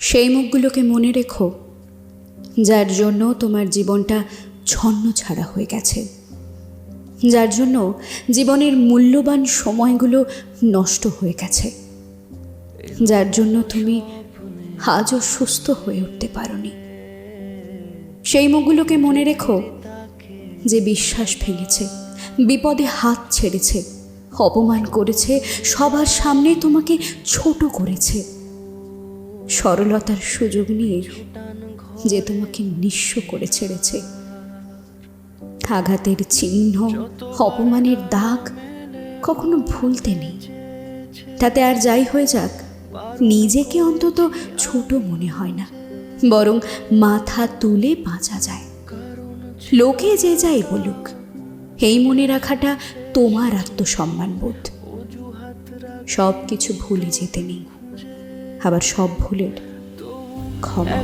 সেই মুখগুলোকে মনে রেখো যার জন্য তোমার জীবনটা ছন্ন ছাড়া হয়ে গেছে, যার জন্য জীবনের মূল্যবান সময়গুলো নষ্ট হয়ে গেছে, যার জন্য তুমি আজও সুস্থ হয়ে উঠতে পারোনি। সেই মুখগুলোকে মনে রেখো যে বিশ্বাস ভেঙেছে, বিপদে হাত ছেড়েছে, অপমান করেছে, সবার সামনে তোমাকে ছোট করেছে, সরলতার সুযোগ নিয়ে যে তোমাকে নিঃস্ব করে ছেড়েছে। আঘাতের চিহ্ন, অপমানের দাগ কখনো ভুলতে নেই। তাতে আর যাই হয়ে যাক, নিজেকে অন্তত ছোট মনে হয় না, বরং মাথা তুলে বাঁচা যায়। লোকে যে যাই বলুক, এই মনে রাখাটা তোমার আত্মসম্মানবোধ। সব কিছু ভুলে যেতে নেই, আবার সব ভুলের ক্ষমা।